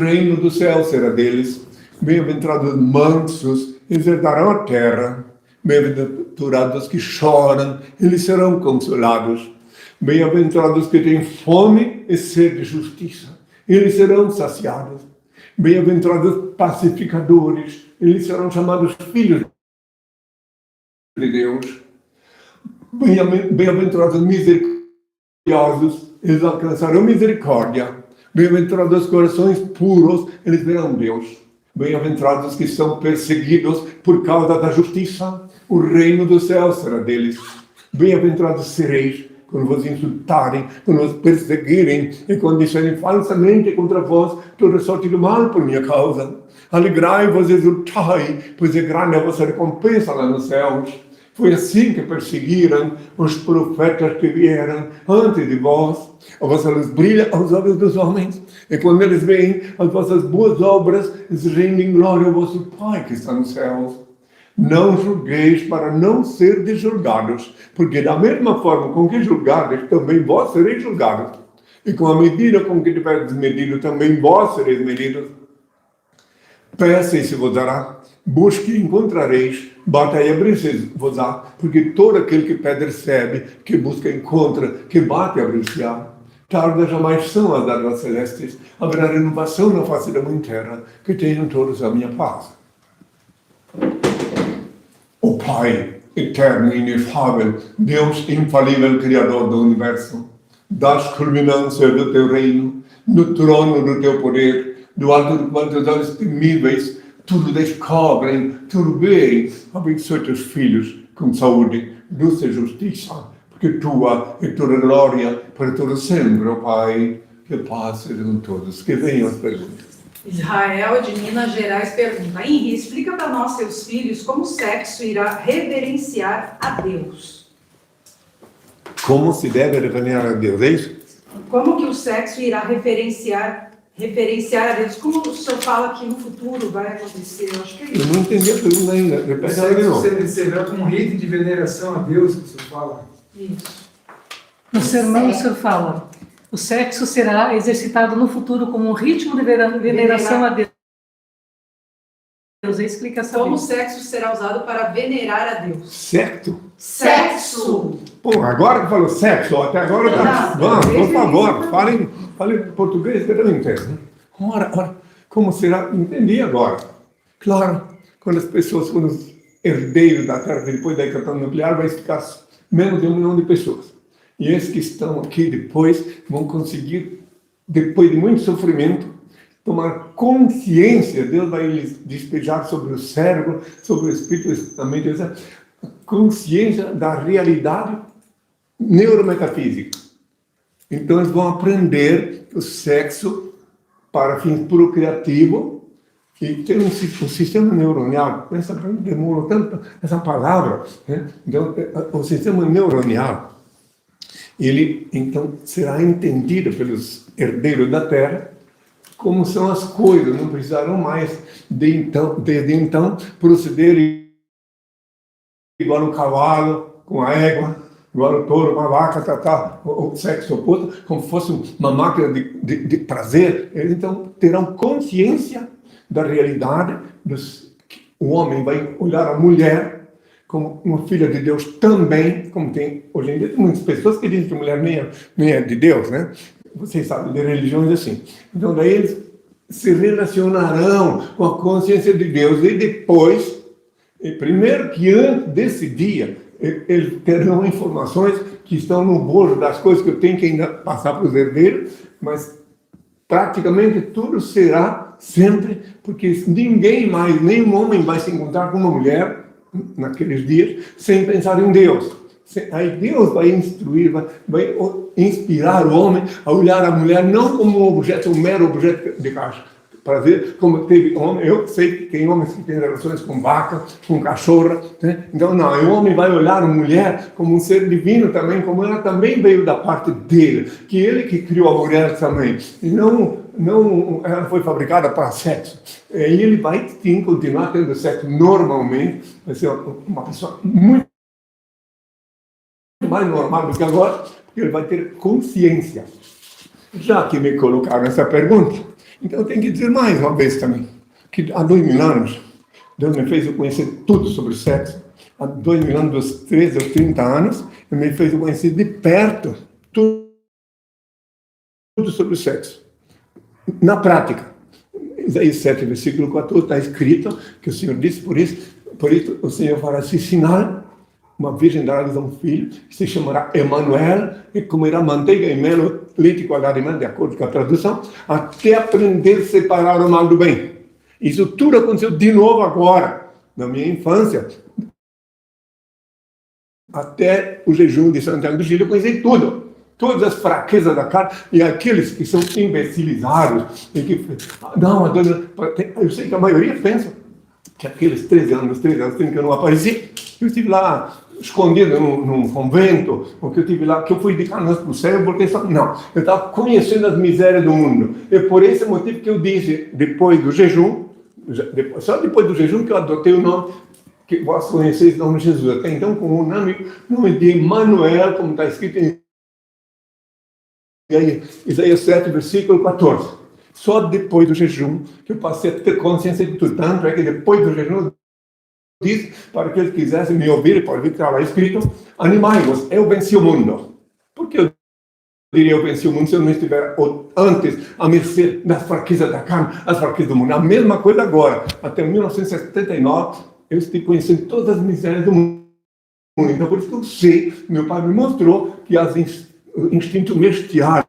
reino do céu será deles. Bem-aventurados mansos, eles herdarão a terra. Bem-aventurados que choram, eles serão consolados. Bem-aventurados que têm fome e sede de justiça, eles serão saciados. Bem-aventurados pacificadores, eles serão chamados filhos de Deus. Bem-aventurados misericordiosos, eles alcançarão misericórdia. Bem-aventurados corações puros, eles verão Deus. Bem-aventurados que são perseguidos por causa da justiça, o reino do céu será deles. Bem-aventurados sereis quando vos insultarem, quando vos perseguirem e quando disserem falsamente contra vós toda sorte de mal por minha causa. Alegrai-vos e exultai, pois é grande a vossa recompensa lá nos céus. Foi assim que perseguiram os profetas que vieram antes de vós. A vossa luz brilha aos olhos dos homens, e quando eles veem as vossas boas obras, eles rendem glória ao vosso Pai que está nos céus. Não julgueis para não serdes julgados, porque da mesma forma com que julgardes, também vós sereis julgados. E com a medida com que tiverdes medido, também vós sereis medidos. Peça e se vos dará, busque e encontrareis, bata e abrir-se-vos-á, porque todo aquele que pede recebe, que busca encontra, que bate e abrir-se-á. Tardas jamais são as dádivas celestes, haverá renovação na face da mãe terra, que tenham todos a minha paz. O Pai, eterno e inefável, Deus infalível, Criador do Universo, das culminâncias do teu reino, do trono do teu poder, do alto de quantos olhos temíveis, tudo descobrem, tudo veem. Abençoe teus filhos com saúde, luz e justiça, porque tua é toda glória para todo sempre, ó Pai. Que paz seja com todos. Que venham as perguntas. Israel de Minas Gerais pergunta: Henri, explica para nós, seus filhos, como o sexo irá reverenciar a Deus. Como se deve reverenciar a Deus, é isso? Como que o sexo irá referenciar a Deus? Como o senhor fala que no futuro vai acontecer? Eu acho que é isso. Eu não entendi a pergunta ainda. Repete ela de novo. Será como um rito de veneração a Deus que o senhor fala? Isso. No sermão o senhor fala: o sexo será exercitado no futuro como um ritmo de veneração a Deus. A explicação. Como o sexo será usado para venerar a Deus? Sexo? Sexo! Pô, agora que falou sexo, até agora tá. Vamos, por favor, falem português que eu não entendo. Ora, como será? Entendi agora. Claro, quando os herdeiros da Terra, depois da hecatombe nuclear, vai ficar menos de 1 milhão de pessoas. E esses que estão aqui depois vão conseguir, depois de muito sofrimento, tomar consciência. Deus vai lhes despejar sobre o cérebro, sobre o espírito, a mente, consciência da realidade neurometafísica. Então eles vão aprender o sexo para fins procriativos e tem um sistema neuronal. Essa demorou tanto essa palavra, né? Então o sistema neuronal, ele então será entendido pelos herdeiros da Terra como são as coisas. Não precisarão mais desde então proceder igual um cavalo com a égua, igual o touro, uma vaca, o sexo oposto, como fosse uma máquina de prazer. Eles então terão consciência da realidade. O homem vai olhar a mulher como uma filha de Deus também, como tem hoje em dia. Tem muitas pessoas que dizem que a mulher nem é de Deus, né? Vocês sabem de religiões assim. Então daí eles se relacionarão com a consciência de Deus e depois, primeiro que antes desse dia, eles terão informações que estão no bojo das coisas que eu tenho que ainda passar para os herdeiros, mas praticamente tudo será sempre, porque ninguém mais, nenhum homem vai se encontrar com uma mulher naqueles dias sem pensar em Deus. Aí Deus vai instruir, vai inspirar o homem a olhar a mulher não como um objeto, um mero objeto de prazer, como teve homem. Eu sei que tem homens que têm relações com vaca, com cachorra, né? Então não, o homem vai olhar a mulher como um ser divino também, como ela também veio da parte dele, que ele que criou a mulher também, e não ela foi fabricada para sexo. E ele vai sim continuar tendo sexo normalmente, vai ser uma pessoa muito mais normal do que agora, porque ele vai ter consciência. Já que me colocaram essa pergunta, Então eu tenho que dizer mais uma vez também, que há 2000 anos, Deus me fez eu conhecer tudo sobre sexo. Há 2000 anos, dos 13 aos 30 anos, Ele me fez eu conhecer de perto tudo sobre o sexo. Na prática. Isaías 7, versículo 14, está escrito que o Senhor disse, por isso o Senhor fará esse sinal, uma virgem dará a um filho, que se chamará Emanuel, e comerá manteiga e mel, leite com alimento, de acordo com a tradução, até aprender a separar o mal do bem. Isso tudo aconteceu de novo agora, na minha infância. Até o jejum de Santiago do Chile, eu conheci tudo. Todas as fraquezas da carne, e aqueles que são imbecilizados, e que, não, eu sei que a maioria pensa que aqueles 13 anos que eu não apareci, eu estive lá escondido num convento, ou que eu estive lá, que eu fui de canas para o céu, porque não, eu estava conhecendo as misérias do mundo. E por esse motivo que eu disse, depois do jejum, só depois do jejum que eu adotei o nome, que vós conheceis o nome de Jesus. Até então, com o nome de Emanuel, como está escrito em Isaías 7, versículo 14. Só depois do jejum que eu passei a ter consciência de tudo. Tanto é que depois do jejum, disse para que eles quisessem me ouvir, para ver que estava escrito: animai-vos, eu venci o mundo. Por que eu diria eu venci o mundo se eu não estiver antes a mercê das fraquezas da carne, as fraquezas do mundo? A mesma coisa agora. Até 1979, eu estive conhecendo todas as misérias do mundo. Então, por isso que eu sei, meu pai me mostrou que o instinto bestial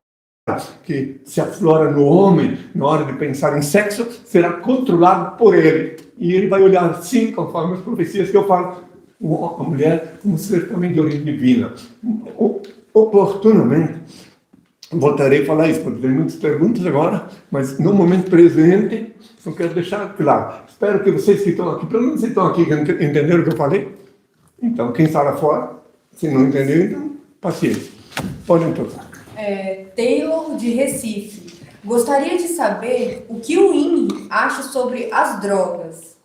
que se aflora no homem na hora de pensar em sexo será controlado por ele. E ele vai olhar assim, conforme as profecias que eu falo, a mulher como ser também de origem divina. Oportunamente, voltarei a falar isso, porque tem muitas perguntas agora, mas no momento presente, eu quero deixar claro. Espero que vocês que estão aqui, pelo menos vocês estão aqui, entenderam o que eu falei? Então, quem está lá fora, se não entendeu, então, paciência. Podem tocar. Taylor, de Recife. Gostaria de saber o que o INRI acha sobre as drogas.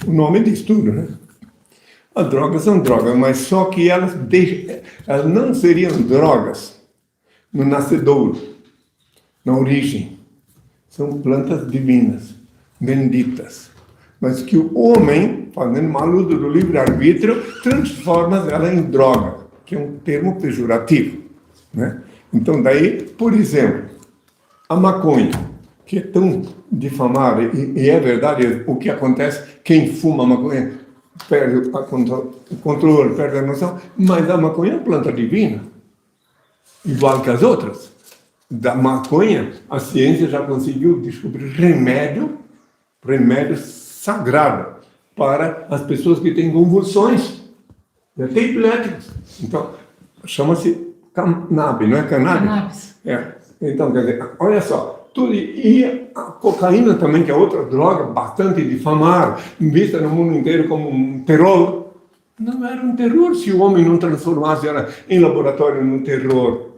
O nome diz tudo, né? As drogas são drogas, mas só que elas não seriam drogas no nascedouro, na origem. São plantas divinas, benditas. Mas que o homem, fazendo mal uso do livre-arbítrio, transforma ela em droga, que é um termo pejorativo, né? Então, daí, por exemplo, a maconha, que é tão difamada, e é verdade, o que acontece, quem fuma maconha perde o controle, perde a noção, mas a maconha é uma planta divina, igual que as outras. Da maconha, a ciência já conseguiu descobrir remédio sagrado para as pessoas que têm convulsões, até epiléticos. Então, chama-se cannabis, não é cannabis? Então, quer dizer, olha só, tudo, e a cocaína também, que é outra droga bastante difamada, vista no mundo inteiro como um terror. Não era um terror se o homem não transformasse ela em laboratório num terror.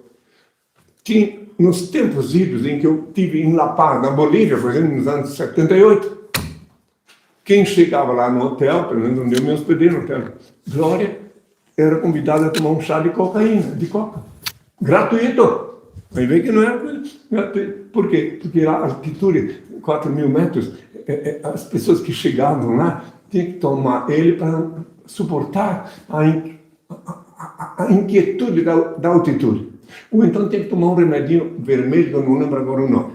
Que nos tempos idos em que eu estive em La Paz, na Bolívia, por exemplo, nos anos 78, quem chegava lá no hotel, pelo menos onde eu me hospedei, no Hotel Glória, era convidado a tomar um chá de cocaína, de coca. Gratuito. Aí vê que não era coisa gratuita. Por quê? Porque lá, a altitude, 4.000 metros, as pessoas que chegavam lá tinham que tomar ele para suportar a inquietude da altitude. Ou então tem que tomar um remedinho vermelho, que eu não lembro agora o nome.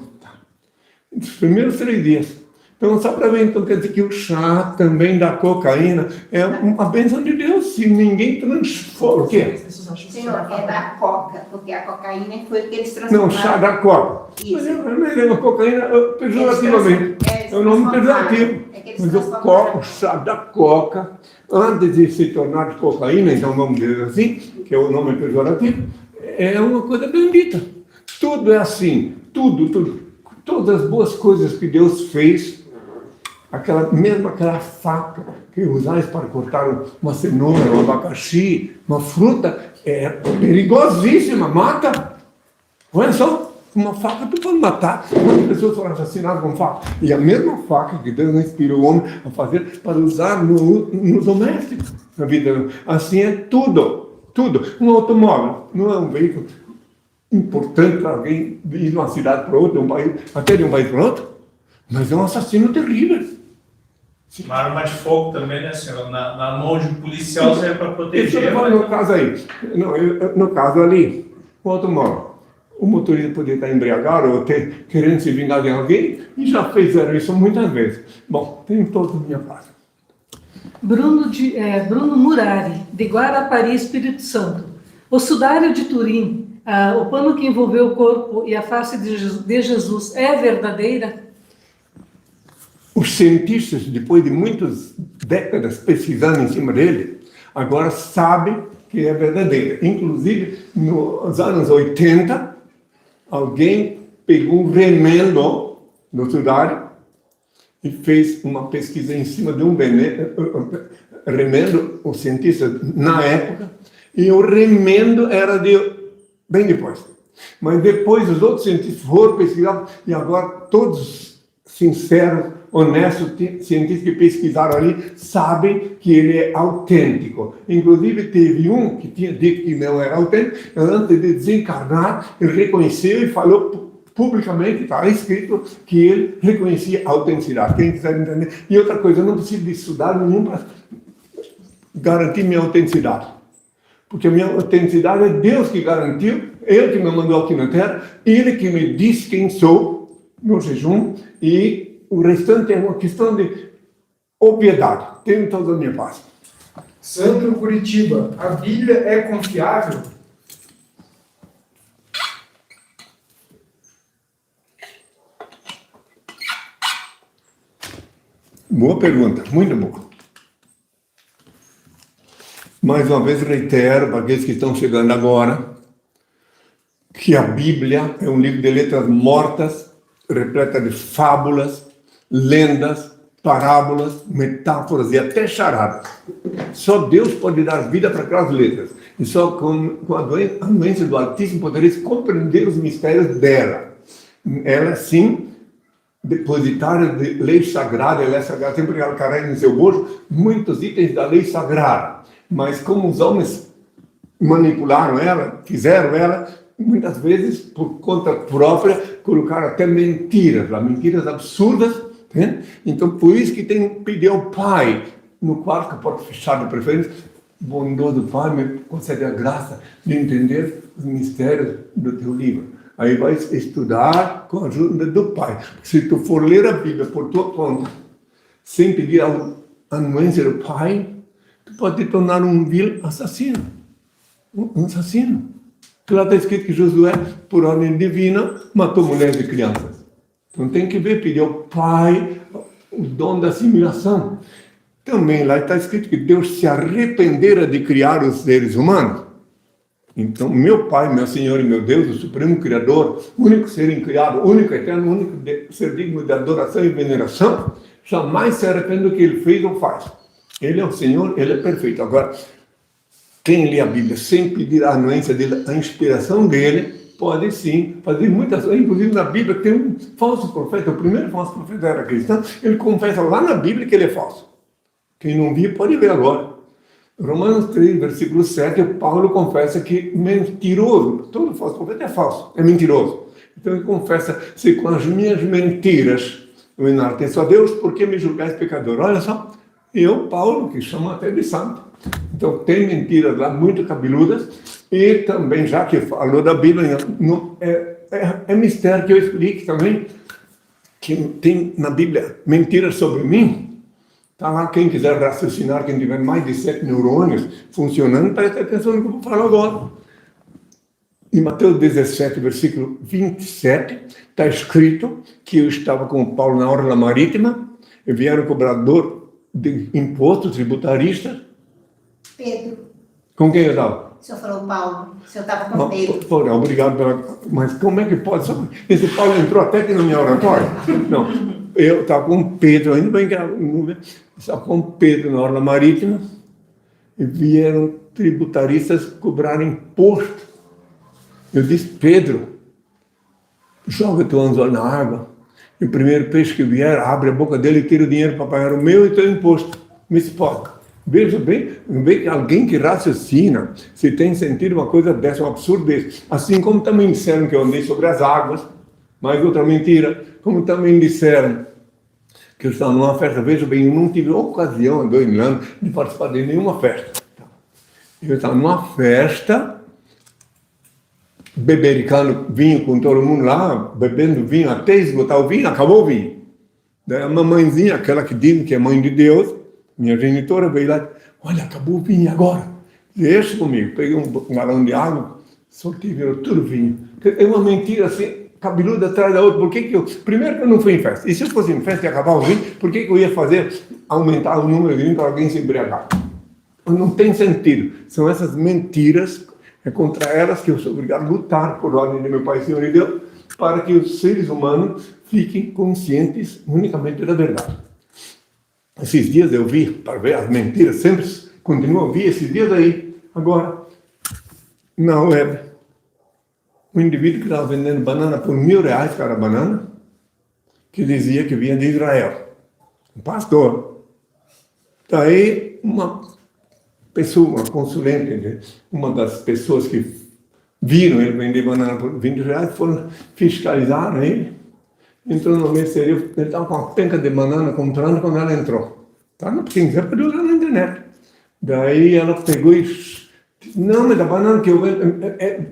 Os primeiros 3 dias. Então, só para ver, então, quer dizer que o chá também da cocaína é uma bênção de Deus, se ninguém transforma. O quê? Senhor, é da coca, porque a cocaína foi o que eles transformaram. Não, chá da coca. Isso. Mas a cocaína, pejorativamente, é o nome pejorativo. Mas o chá da coca, antes de se tornar cocaína, então vamos dizer assim, que é o nome pejorativo, é uma coisa bendita. Tudo é assim, tudo. Todas as boas coisas que Deus fez, aquela faca que usais para cortar uma cenoura, um abacaxi, uma fruta, é perigosíssima, mata. Olha só, uma faca tu pode matar. Quantas pessoas foram assassinadas com faca? E a mesma faca que Deus inspirou o homem a fazer para usar no doméstico, na vida. Assim é tudo. Um automóvel não é um veículo importante para alguém ir de uma cidade para outra, de um país, até de um país para outro, mas é um assassino terrível. Uma arma de fogo também, né, senhor? Na mão de um policial serve para proteger. Isso no caso aí. Não, no caso ali, o automóvel. O motorista poderia estar embriagado ou querendo se vingar de alguém, e já fizeram isso muitas vezes. Bom, tem toda a minha parte. Bruno Murari, de Guarapari, Espírito Santo. O sudário de Turim, o pano que envolveu o corpo e a face de Jesus é verdadeira? Os cientistas, depois de muitas décadas pesquisando em cima dele, agora sabem que é verdadeira. Inclusive, nos anos 80, alguém pegou um remendo no sudário e fez uma pesquisa em cima de um remendo, os cientistas na época, e o remendo era bem depois. Mas depois os outros cientistas foram pesquisar, e agora todos sinceros, honestos, cientistas que pesquisaram ali, sabem que ele é autêntico. Inclusive teve um que tinha dito que não era autêntico, antes de desencarnar, ele reconheceu e falou publicamente, está escrito que ele reconhecia a autenticidade. Quem quiser entender. E outra coisa, eu não preciso de estudar nenhum para garantir minha autenticidade. Porque a minha autenticidade é Deus que garantiu, Ele que me mandou aqui na Terra, Ele que me disse quem sou no jejum, e o restante é uma questão de obviedade. Tenho toda a minha paz. Sandro Curitiba, a Bíblia é confiável? Boa pergunta, muito boa. Mais uma vez reitero para aqueles que estão chegando agora que a Bíblia é um livro de letras mortas, repleta de fábulas, lendas, parábolas, metáforas e até charadas. Só Deus pode dar vida para aquelas letras. E só com a anuência do Altíssimo podereis compreender os mistérios dela. Ela, sim, depositária de lei sagrada, ela é sagrada, sempre ela carrega no seu bolso muitos itens da lei sagrada. Mas como os homens manipularam ela, fizeram ela, muitas vezes, por conta própria, colocaram até mentiras absurdas. Né? Então, por isso que tem que pedir ao Pai, no quarto que pode fechar de preferência, bondoso Pai, me concede a graça de entender os mistérios do teu livro. Aí vai estudar com a ajuda do Pai. Se tu for ler a Bíblia por tua conta, sem pedir a anuência do Pai, tu pode te tornar um vil assassino. Um assassino. Porque lá está escrito que Josué, por ordem divina, matou mulheres e crianças. Então tem que ver, pedir ao Pai o dom da assimilação. Também lá está escrito que Deus se arrependera de criar os seres humanos. Então, meu Pai, meu Senhor e meu Deus, o Supremo Criador, único ser incriado, único eterno, único ser digno de adoração e veneração, jamais se arrepende do que ele fez ou faz. Ele é o Senhor, ele é perfeito. Agora, quem lê a Bíblia sem pedir a anuência dele, a inspiração dele, pode sim fazer muitas coisas. Inclusive na Bíblia tem um falso profeta, o primeiro falso profeta era cristão, ele confessa lá na Bíblia que ele é falso. Quem não viu pode ver agora. Romanos 3, versículo 7, Paulo confessa que mentiroso, todo falso profeta é falso, é mentiroso. Então ele confessa, se com as minhas mentiras eu enalteço a Deus, por que me julgais pecador? Olha só, eu, Paulo, que chama até de santo. Então tem mentiras lá muito cabeludas, e também, já que falou da Bíblia, é mistério que eu explique também, que tem na Bíblia mentiras sobre mim. Está lá, quem quiser raciocinar, quem tiver mais de 7 neurônios funcionando, preste atenção no que eu vou falar agora. Em Mateus 17, versículo 27, está escrito que eu estava com o Paulo na orla marítima, e vieram o cobrador de impostos, tributarista. Pedro, Com quem eu estava? o senhor falou Paulo, o senhor estava com Pedro. Obrigado pela... Mas como é que pode? Esse Paulo entrou até aqui no meu oratório? Não. Eu estava com Pedro, ainda bem que era nuvem, estava com Pedro na orla marítima, e vieram tributaristas cobrar imposto. Eu disse, Pedro, joga teu anzol na água, e o primeiro peixe que vier, abre a boca dele e tira o dinheiro para pagar o meu e teu imposto. Me disse, pode. Veja bem, vê que alguém que raciocina, se tem sentido uma coisa dessa, uma absurdez. Assim como também disseram que eu andei sobre as águas, mais outra mentira, como também disseram que eu estava numa festa. Veja bem, eu não tive ocasião, há 2 anos, de participar de nenhuma festa. Eu estava numa festa, bebericando vinho com todo mundo lá, bebendo vinho até esgotar o vinho, acabou o vinho. Daí a mamãezinha, aquela que diz que é mãe de Deus, minha genitora, veio lá e disse, olha, acabou o vinho agora. Deixa comigo. Peguei um galão de água, soltei, virou tudo vinho. É uma mentira assim, cabeluda atrás da outra. Por que eu... Primeiro que eu não fui em festa. E se eu fosse em festa e acabar o vinho, por que eu ia fazer aumentar o número de vinho para alguém se embriagar? Não tem sentido. São essas mentiras, é contra elas que eu sou obrigado a lutar por ordem de meu Pai, Senhor e Deus, para que os seres humanos fiquem conscientes unicamente da verdade. Esses dias eu vi, para ver as mentiras, sempre continuo a ouvir esses dias aí, agora, na web, um indivíduo que estava vendendo banana por R$1.000 cada banana, que dizia que vinha de Israel. Um pastor. Daí, uma pessoa, uma consulente, uma das pessoas que viram ele vender banana por R$20, foram fiscalizar ele. Entrou no mercearia, ele estava com uma penca de banana comprando quando ela entrou. Tá? Não precisa pedir lá na internet. Daí ela pegou e disse, não, mas a banana que eu vendo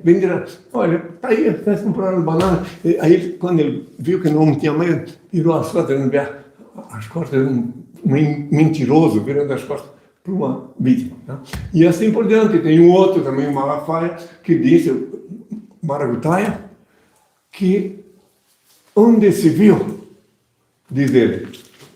vem direto. Olha, tá aí, está comprando banana. E aí, quando ele viu que não tinha mais, virou as costas, as costas de um mentiroso, virando as costas para uma vítima. Tá? E assim por diante. Tem um outro também, o Malafaia, que disse, Maragutaia, que onde se viu, diz ele,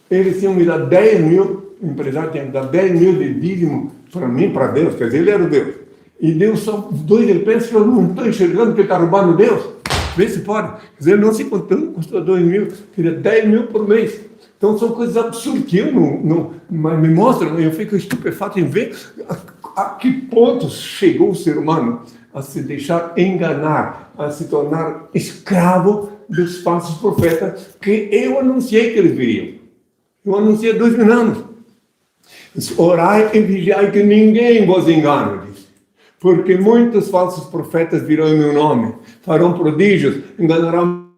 eles tinham me dado 10 mil, o empresário tinha me dado 10 mil de dízimo para mim, para Deus, quer dizer, ele era o Deus. E Deus só 2, ele pensa que eu não estou enxergando que ele está roubando Deus. Vê se pode. Quer dizer, ele não se contando, custou 2 mil, queria 10 mil por mês. Então são coisas absurdas que eu não mas me mostram, eu fico estupefato em ver a que ponto chegou o ser humano a se deixar enganar, a se tornar escravo dos falsos profetas que eu anunciei que eles viriam. Eu anunciei há 2.000 anos. Orai e vigiai que ninguém vos engane, disse. Porque muitos falsos profetas virão em meu nome, farão prodígios, enganarão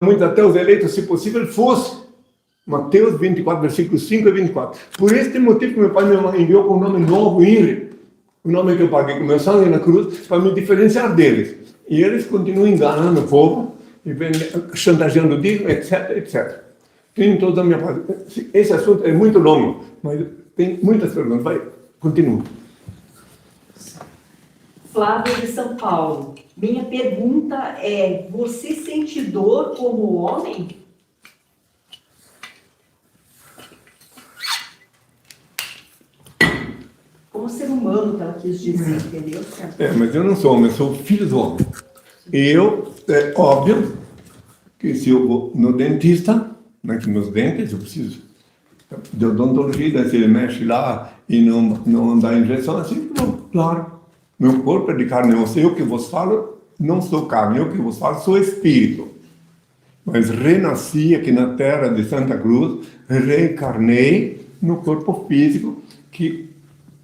muitos até os eleitos, se possível fosse. Mateus 24, versículos 5 e 24. Por este motivo que meu pai e minha mãe enviou com o nome novo, INRI, o nome que eu paguei com meu sangue na cruz, para me diferenciar deles. E eles continuam enganando o povo, e chantageando o dízimo, etc, etc. Tem toda a minha parte. Esse assunto é muito longo, mas tem muitas perguntas. Vai, continua. Flávia de São Paulo. Minha pergunta é, você sente dor como homem? Como ser humano que ela quis dizer, entendeu? Mas eu não sou homem, eu sou filho do homem. Eu, é óbvio, que se eu vou no dentista, né, que meus dentes, eu preciso de odontologia, se ele mexe lá e não dá injeção, assim, não, claro. Meu corpo é de carne e osso, eu que vos falo, não sou carne, eu que vos falo, sou espírito. Mas renasci aqui na terra de Santa Cruz, reencarnei no corpo físico, que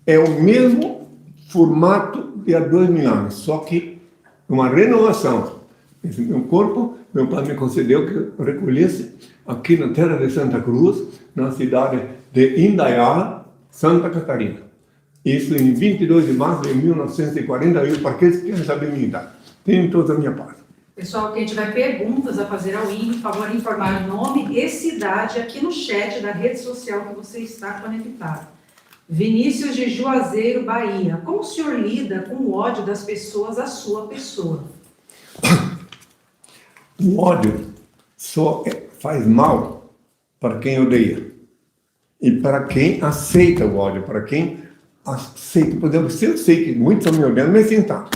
é o mesmo formato de há 2.000 anos, só que uma renovação. Esse meu corpo, meu pai me concedeu que eu recolhesse aqui na terra de Santa Cruz, na cidade de Indaial, Santa Catarina. Isso em 22 de março de 1941, para aqueles que querem saber minha idade. Tenho toda a minha parte. Pessoal, quem tiver perguntas a fazer ao INRI, por favor, informar nome e cidade aqui no chat da rede social que você está conectado. Vinícius de Juazeiro, Bahia. Como o senhor lida com o ódio das pessoas à sua pessoa? O ódio só faz mal para quem odeia. E para quem aceita o ódio, para quem aceita. Por exemplo, se eu sei que muitos estão me odiando, mas assim tá.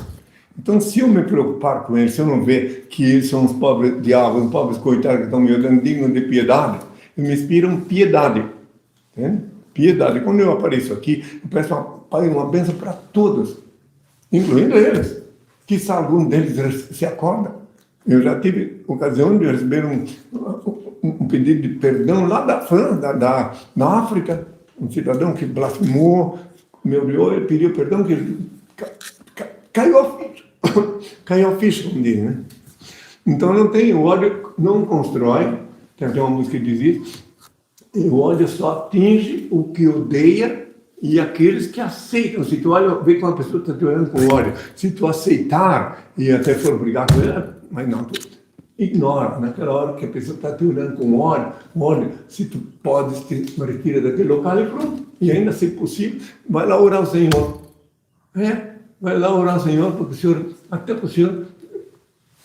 Então, se eu me preocupar com eles, se eu não ver que eles são os pobres diabos, os pobres coitados que estão me odiando, dignos de piedade, eles me inspiram piedade. Entende? Piedade. Quando eu apareço aqui, eu peço uma bênção para todos, incluindo eles. Quizá algum deles se acorda. Eu já tive ocasião de receber um pedido de perdão lá da França, da África, um cidadão que blasfemou, me odiou, ele pediu perdão, que caiu a ficha. Caiu a ficha, como diz, né? Então não tem, o ódio não constrói, tem até uma música que diz isso, e o ódio só atinge o que odeia e aqueles que aceitam. Se tu olha, vê que uma pessoa está te olhando com ódio, se tu aceitar e até for brigar com ela, mas não, tu ignora. Naquela hora que a pessoa está te olhando com ódio, se tu podes, te retira daquele local e pronto. E ainda, se possível, vai lá orar ao Senhor. Vai lá orar ao Senhor, porque o Senhor, até para o Senhor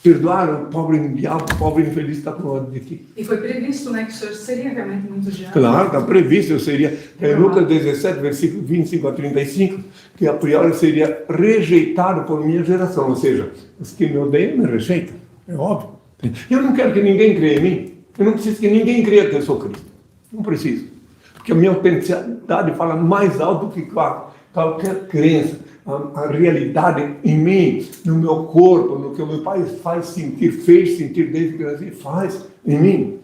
perdoar o pobre diabo, o pobre infeliz está com ódio de ti. E foi previsto, né, que o senhor seria realmente muito odiado. Claro, está previsto, eu seria, em Lucas 17, versículo 25 a 35, que a priori seria rejeitado por minha geração, ou seja, os que me odeiam me rejeitam, é óbvio. Eu não quero que ninguém creia em mim, eu não preciso que ninguém creia que eu sou Cristo, não preciso, porque a minha autenticidade fala mais alto do que qualquer crença. A realidade em mim, no meu corpo, no que o meu Pai fez sentir desde que eu nasci, faz em mim.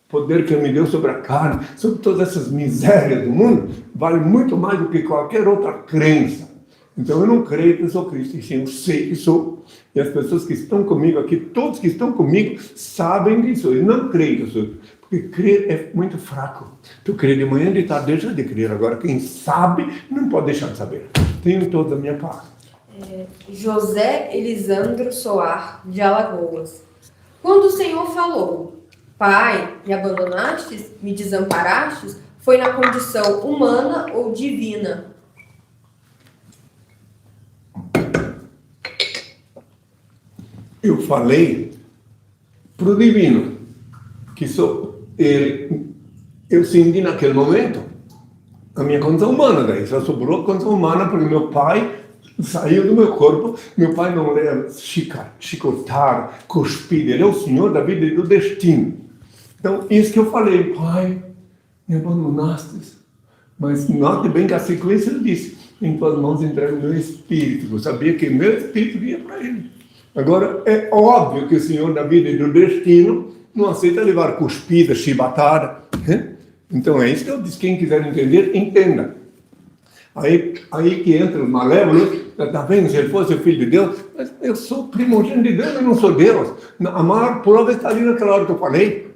O poder que Ele me deu sobre a carne, sobre todas essas misérias do mundo, vale muito mais do que qualquer outra crença. Então eu não creio que eu sou Cristo, e sim, eu sei que sou. E as pessoas que estão comigo aqui, todos que estão comigo, sabem que sou. Eu não creio que eu sou. Porque crer é muito fraco. Tu crê de manhã, de tarde, deixa de crer. Agora, quem sabe, não pode deixar de saber. Tenho toda a minha paz. José Elisandro Soar, de Alagoas. Quando o Senhor falou, Pai, me abandonastes, me desamparastes, foi na condição humana ou divina? Eu falei para o divino, que eu senti naquele momento a minha condição humana, daí só sobrou a condição humana, porque meu pai saiu do meu corpo, meu pai não era chicotar, cuspir, ele é o Senhor da vida e do destino. Então, isso que eu falei, Pai, me abandonastes, mas note bem que a sequência ele disse, em tuas mãos entrego o meu espírito, eu sabia que meu espírito ia para ele. Agora, é óbvio que o Senhor da vida e do destino não aceita levar cuspida, chibatada. Então é isso que eu disse, quem quiser entender, entenda. Aí que entra o malévolo, está vendo, se ele fosse o Filho de Deus, mas eu sou primogênito de Deus, eu não sou Deus. A maior prova está ali naquela hora que eu falei.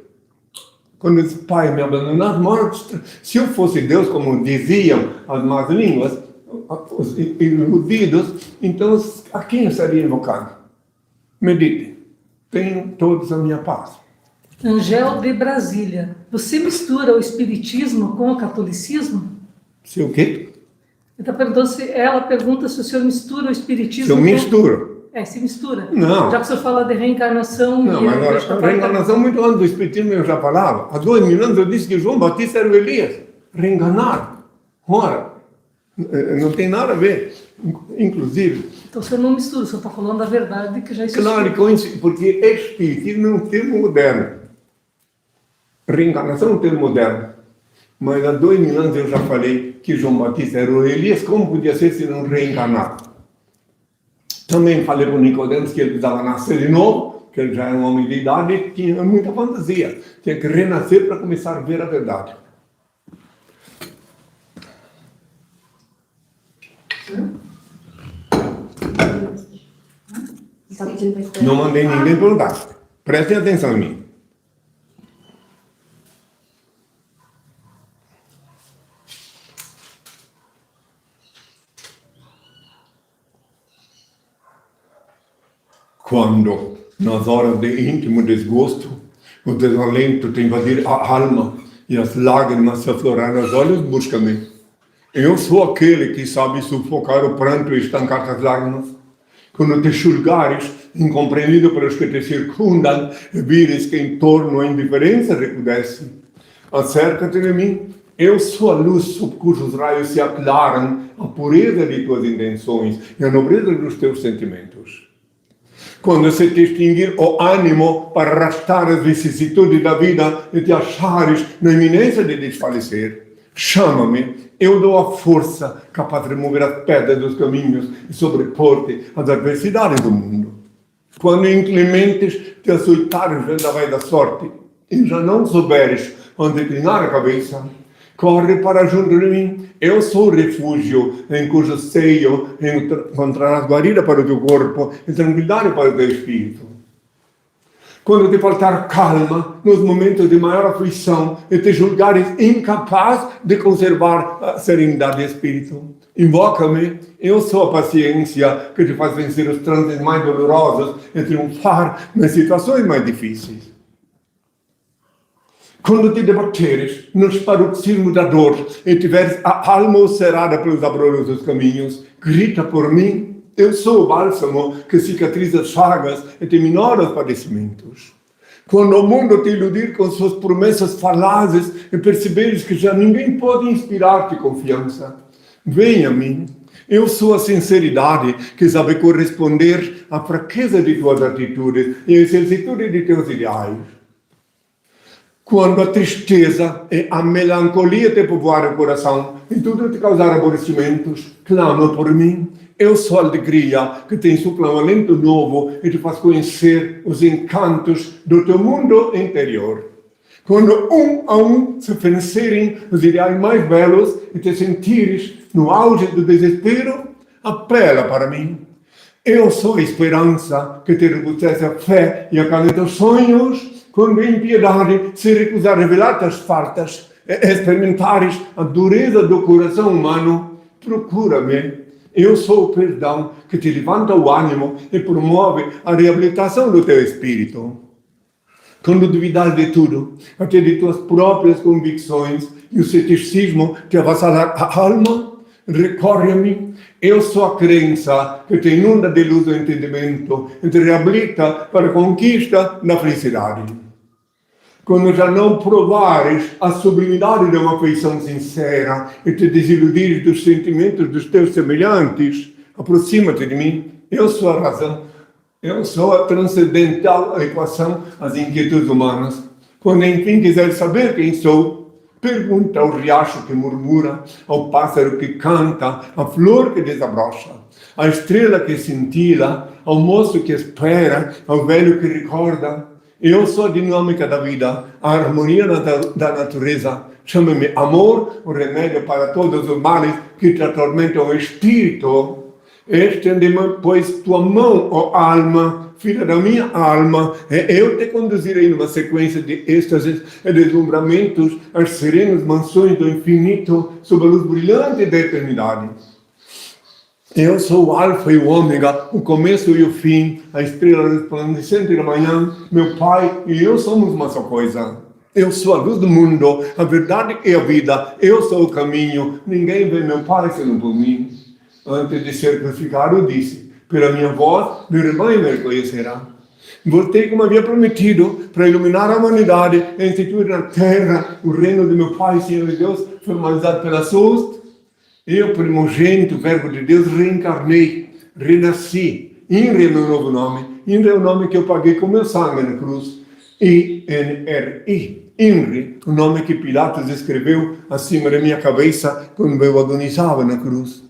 Quando eu disse, Pai, me abandonaste, se eu fosse Deus, como diziam as más línguas, os iludidos, então a quem eu estaria invocando? Medite, tenho todos a minha paz. Angel de Brasília. Você mistura o espiritismo com o catolicismo? Se o quê? Ela pergunta se o senhor mistura o espiritismo Se eu misturo. se mistura. Não. Já que o senhor fala de reencarnação... Não, mas a reencarnação, muito antes do espiritismo eu já falava. Há 2000 anos eu disse que João Batista era o Elias. Reencarnado. Ora, não tem nada a ver. Inclusive... Então o senhor não mistura, o senhor está falando da verdade que já existe. Claro, porque espiritismo é um termo moderno. Reencarnação é um termo moderno. Mas há 2000 anos eu já falei que João Batista era o Elias, como podia ser se não reencarnado? Também falei para o Nicodemos que ele precisava nascer de novo, que ele já era um homem de idade e tinha muita fantasia. Tinha que renascer para começar a ver a verdade. Não mandei ninguém perguntar. Prestem atenção em mim. Quando, nas horas de íntimo desgosto, o desalento te invadir a alma e as lágrimas se aflorar nos olhos, busca-me. Eu sou aquele que sabe sufocar o pranto e estancar as lágrimas. Quando te julgares, incompreendido pelos que te circundam, e vires que em torno a indiferença recrudesce, acerca-te de mim. Eu sou a luz sob cujos raios se aclaram a pureza de tuas intenções e a nobreza dos teus sentimentos. Quando se te extinguir o ânimo para arrastar as vicissitudes da vida e te achares na iminência de desfalecer, chama-me, eu dou a força capaz de remover as pedras dos caminhos e sobrepor-te às adversidades do mundo. Quando inclementes te açoitares vendavais da sorte e já não souberes onde inclinar a cabeça, corre para junto de mim. Eu sou o refúgio em cujo seio encontrarás guarida para o teu corpo e tranquilidade para o teu espírito. Quando te faltar calma nos momentos de maior aflição e te julgares incapaz de conservar a serenidade de espírito, invoca-me. Eu sou a paciência que te faz vencer os transes mais dolorosos e triunfar nas situações mais difíceis. Quando te debateres nos paroxismos da dor e tiveres a alma ulcerada pelos abrolhos dos caminhos, grita por mim. Eu sou o bálsamo que cicatriza as chagas e te minora os padecimentos. Quando o mundo te iludir com suas promessas falazes e perceberes que já ninguém pode inspirar-te confiança, venha a mim. Eu sou a sinceridade que sabe corresponder à fraqueza de tuas atitudes e à exercitude de teus ideais. Quando a tristeza e a melancolia te povoarem o coração e tudo te causar aborrecimentos, clama por mim. Eu sou a alegria que te insufla um alento novo e te faz conhecer os encantos do teu mundo interior. Quando um a um se vencerem os ideais mais belos e te sentires no auge do desespero, apela para mim. Eu sou a esperança que te robustece a fé e acalenta os sonhos. Quando a impiedade se recusar a revelar-te as faltas e experimentares a dureza do coração humano, procura-me. Eu sou o perdão que te levanta o ânimo e promove a reabilitação do teu espírito. Quando duvidares de tudo, até de tuas próprias convicções, e o ceticismo te avassalar a alma, recorre a mim. Eu sou a crença que te inunda de luz do entendimento e te reabilita para a conquista da felicidade. Quando já não provares a sublimidade de uma afeição sincera e te desiludires dos sentimentos dos teus semelhantes, aproxima-te de mim. Eu sou a razão. Eu sou a transcendental equação às inquietudes humanas. Quando enfim quiseres saber quem sou, pergunta ao riacho que murmura, ao pássaro que canta, à flor que desabrocha, à estrela que cintila, ao moço que espera, ao velho que recorda. Eu sou a dinâmica da vida, a harmonia da natureza. Chama-me amor, o remédio para todos os males que te atormentam o espírito. Estende-me, pois, tua mão, ó alma, filha da minha alma, e eu te conduzirei numa sequência de êxtases e deslumbramentos às serenas mansões do infinito, sob a luz brilhante da eternidade. Eu sou o alfa e o ômega, o começo e o fim, a estrela resplandecente da manhã. Meu Pai e eu somos uma só coisa. Eu sou a luz do mundo, a verdade e a vida. Eu sou o caminho. Ninguém vê meu Pai senão por mim. Antes de ser crucificado, disse: pela minha voz, meu rebanho me reconhecerá. Voltei como havia prometido, para iluminar a humanidade e instituir na terra o reino de meu Pai, Senhor de Deus, formalizado pela SUS. Eu, primogênito, Verbo de Deus, reencarnei, renasci. INRI é meu novo nome. INRI é o nome que eu paguei com meu sangue na cruz. INRI. INRI, o nome que Pilatos escreveu acima da minha cabeça quando eu agonizava na cruz.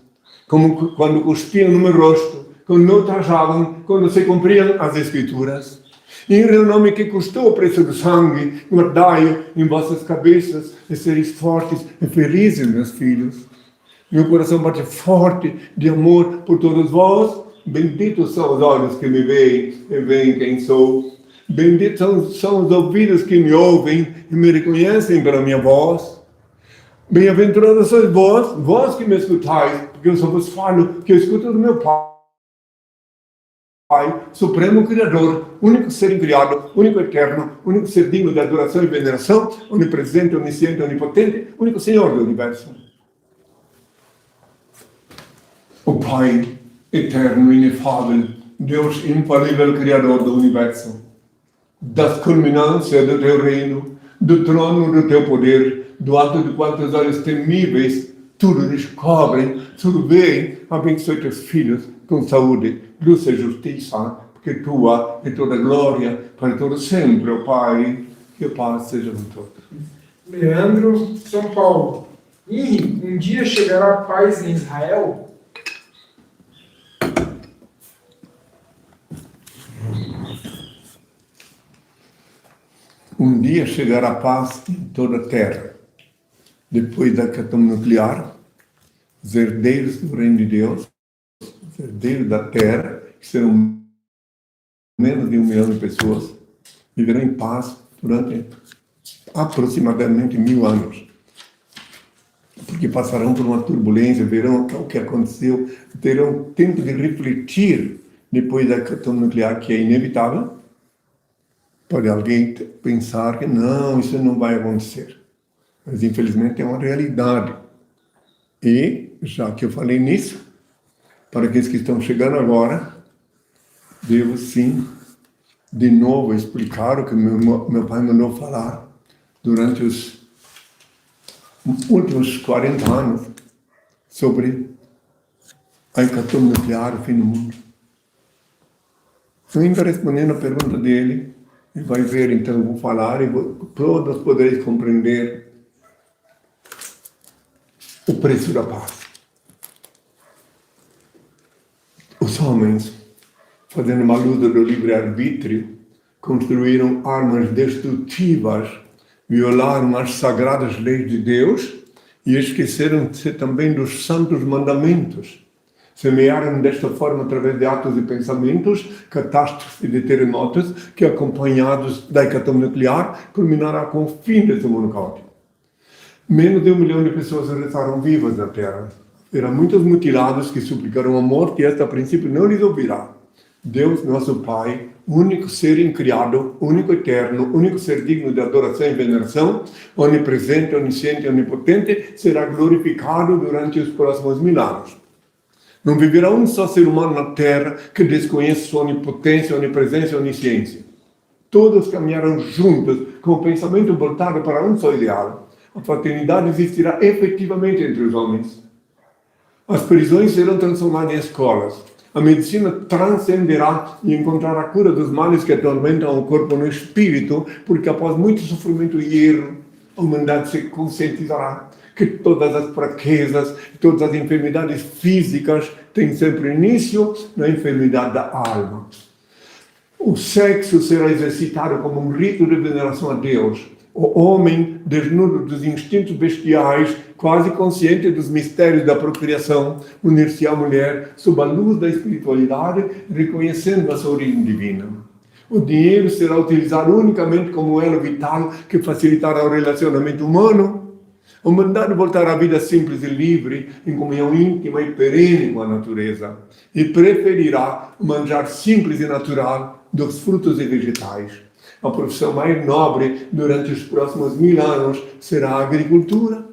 Como quando cuspiam no meu rosto, quando me ultrajavam, quando se cumpriam as Escrituras. INRI é o nome que custou o preço do sangue. Guardai-o em vossas cabeças e sereis fortes e felizes, meus filhos. Meu coração bate forte de amor por todos vós. Benditos são os olhos que me veem e veem quem sou. Benditos são os ouvidos que me ouvem e me reconhecem pela minha voz. Bem-aventurados sois vós, vós que me escutais, porque eu só vos falo que eu escuto do meu Pai, Supremo Criador, único ser incriado, único eterno, único ser digno de adoração e veneração, onipresente, onisciente, onipotente, único Senhor do universo. O Pai, eterno, inefável, Deus infalível, Criador do Universo, das culminâncias do Teu reino, do trono do Teu poder, do alto de quantos olhos temíveis, tudo descobrem, tudo veem, abençoe Teus filhos com saúde, luz e justiça, porque Tua é toda glória, para todo sempre, ó Pai, que a paz seja com todos. Leandro, São Paulo. Um dia chegará a paz em Israel? Um dia chegará a paz em toda a terra. depois da hecatombe nuclear, os herdeiros do reino de Deus, os herdeiros da terra, que serão menos de 1 milhão de pessoas, viverão em paz durante aproximadamente 1000 anos. Porque passarão por uma turbulência, verão o que aconteceu, terão tempo de refletir depois da hecatombe nuclear, que é inevitável. Pode alguém pensar que não, isso não vai acontecer. Mas infelizmente é uma realidade. E, já que eu falei nisso, para aqueles que estão chegando agora, devo sim, de novo, explicar o que meu pai mandou falar durante os últimos 40 anos sobre a hecatombe nuclear, o fim do mundo. Estou ainda respondendo a pergunta dele, e vai ver, então, eu vou falar e todos podereis compreender o preço da paz. Os homens, fazendo uma luta do livre-arbítrio, construíram armas destrutivas, violaram as sagradas leis de Deus e esqueceram-se também dos santos mandamentos. Semearam desta forma, através de atos e pensamentos, catástrofes e terremotos que, acompanhados da hecatombe nuclear, culminará com o fim desse mundo caótico. Menos de 1 milhão de pessoas restaram vivas na Terra. Eram muitos mutilados que suplicaram a morte e esta, a princípio, não lhes ouvirá. Deus, nosso Pai, único ser incriado, único eterno, único ser digno de adoração e veneração, onipresente, onisciente e onipotente, será glorificado durante os próximos 1000 anos. Não viverá um só ser humano na Terra que desconheça sua onipotência, onipresença e onisciência. Todos caminharão juntos com o pensamento voltado para um só ideal. A fraternidade existirá efetivamente entre os homens. As prisões serão transformadas em escolas. A medicina transcenderá e encontrará a cura dos males que atormentam o corpo no espírito, porque após muito sofrimento e erro, a humanidade se conscientizará que todas as fraquezas, todas as enfermidades físicas têm sempre início na enfermidade da alma. O sexo será exercitado como um rito de veneração a Deus. O homem, desnudo dos instintos bestiais, quase consciente dos mistérios da procriação, unir-se à mulher sob a luz da espiritualidade, reconhecendo a sua origem divina. O dinheiro será utilizado unicamente como elo vital que facilitará o relacionamento humano. A humanidade voltará à vida simples e livre, em comunhão íntima e perene com a natureza, e preferirá o manjar simples e natural dos frutos e vegetais. A profissão mais nobre durante os próximos 1000 anos será a agricultura.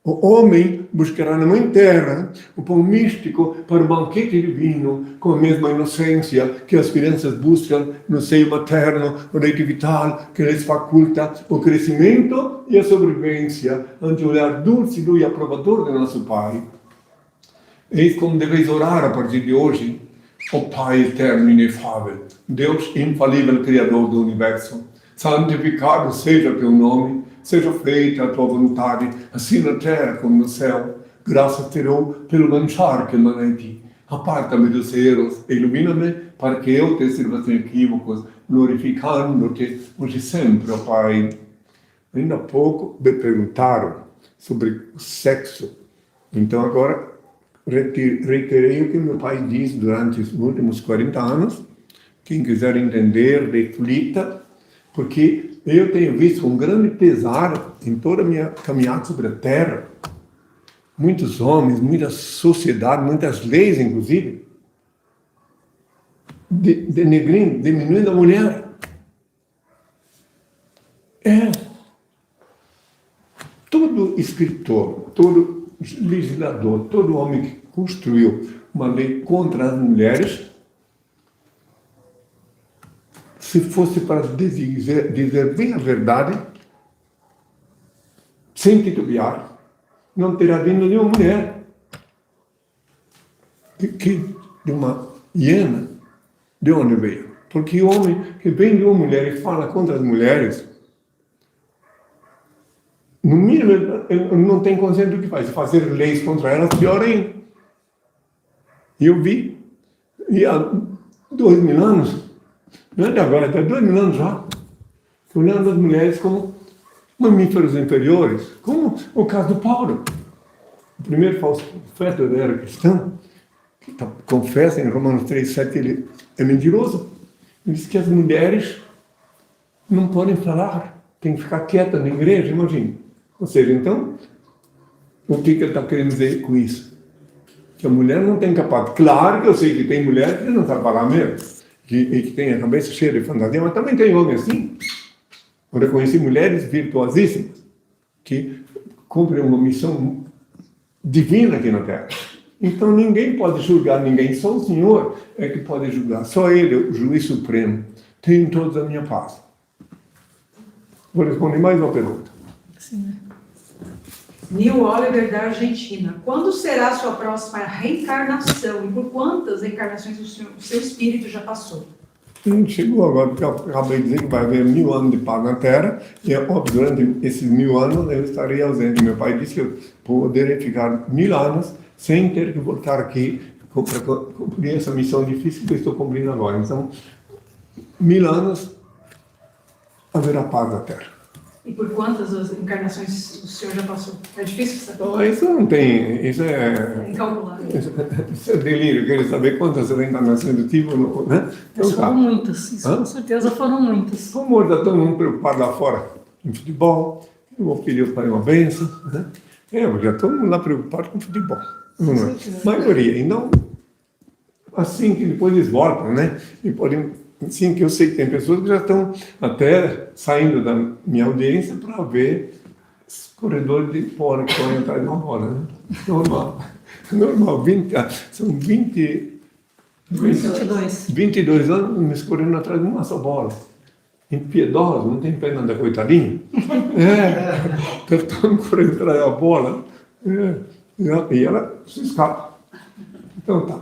O homem buscará na Mãe Terra o pão místico para o banquete divino, com a mesma inocência que as crianças buscam no seio materno, o leite vital que lhes faculta o crescimento e a sobrevivência ante o olhar dúlcido e aprovador de nosso Pai. Eis como deveis orar a partir de hoje, ó Pai eterno e inefável, Deus infalível, Criador do Universo, santificado seja teu nome, seja feita a tua vontade, assim na terra como no céu. Graças te dou pelo manjar que emana em ti. Aparta-me dos erros, ilumina-me para que eu te sirva sem equívocos, glorificando-te hoje e sempre, ó Pai. Ainda há pouco me perguntaram sobre o sexo. Então agora reiterei o que meu pai disse durante os últimos 40 anos. Quem quiser entender, reflita, porque eu tenho visto um grande pesar em toda a minha caminhada sobre a Terra. Muitos homens, muita sociedade, muitas leis, inclusive, denegrindo, diminuindo a mulher. Todo escritor, todo legislador, todo homem que construiu uma lei contra as mulheres, se fosse para dizer bem a verdade, sem titubear, não terá vindo nenhuma mulher. De uma hiena, de onde veio? Porque o homem que vem de uma mulher e fala contra as mulheres, no mínimo, ele não tem consciência do que faz. Fazer leis contra elas, pior ainda. E eu vi, e há 2000 anos, não é de agora, até 2000 anos já, olhando as mulheres como mamíferos inferiores, como o caso do Paulo. O primeiro falso profeta da era cristã, que confessa em Romanos 3,7, ele é mentiroso. Ele diz que as mulheres não podem falar, tem que ficar quieta na igreja, imagina. Ou seja, então, o que ele está querendo dizer com isso? Que a mulher não tem capacidade. Claro que eu sei que tem mulher que não sabe falar mesmo, e que tem a cabeça cheia de fantasia, mas também tem homens assim. Eu reconheci mulheres virtuosíssimas que cumprem uma missão divina aqui na Terra. Então ninguém pode julgar ninguém, só o Senhor é que pode julgar. Só Ele, o juiz supremo, tem toda a minha paz. Vou responder mais uma pergunta. Sim. Neil Oliver, da Argentina. Quando será a sua próxima reencarnação e por quantas reencarnações o seu espírito já passou? Chegou agora, porque eu acabei de dizer que vai haver 1000 anos de paz na Terra, e é óbvio, durante esses 1000 anos eu estarei ausente. Meu pai disse que eu poderia ficar 1000 anos sem ter que voltar aqui para cumprir essa missão difícil que eu estou cumprindo agora. Então, 1000 anos haverá paz na Terra. E por quantas encarnações o senhor já passou? É difícil saber? Então, isso não tem, isso é Incalculável. Isso é delírio, querer saber quantas reencarnações eu tive, né? Mas Então, foram muitas, isso com certeza foram muitas. Como está todo mundo preocupado lá fora em futebol, eu vou pedir o pai uma bênção, né? Já todo mundo lá preocupado com futebol, não é? Maioria, e não assim que depois eles voltam, né? E podem, sim, que eu sei que tem pessoas que já estão até saindo da minha audiência para ver os corredores de fora que estão atrás de uma bola, né? Normal. Normal, são 22 anos me escorrendo atrás de uma só bola. Impiedosa, não tem pena da coitadinha? Estão correndo atrás da bola. E ela se escapa. Então tá.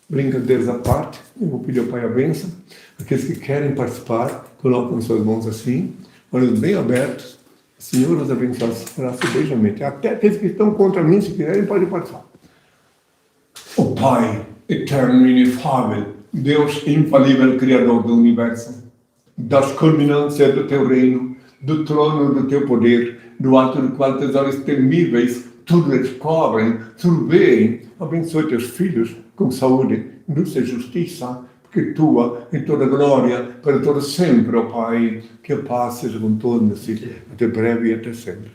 Brincadeiras à parte, eu vou pedir ao Pai a bênção. Aqueles que querem participar, colocam suas mãos assim, olhos bem abertos. O Senhor os abençoará subejamente. Até aqueles que estão contra mim, se quiserem, podem participar. O Pai, eterno e inefável, Deus infalível, Criador do Universo, das culminâncias do Teu reino, do trono do Teu poder, do alto do qual tesouros temíveis, tudo eles cobrem, tudo veem. Abençoe Teus filhos com saúde, luz e justiça, porque Tua é toda glória, para todo sempre, ó Pai, que a paz seja com todos, até breve e até sempre.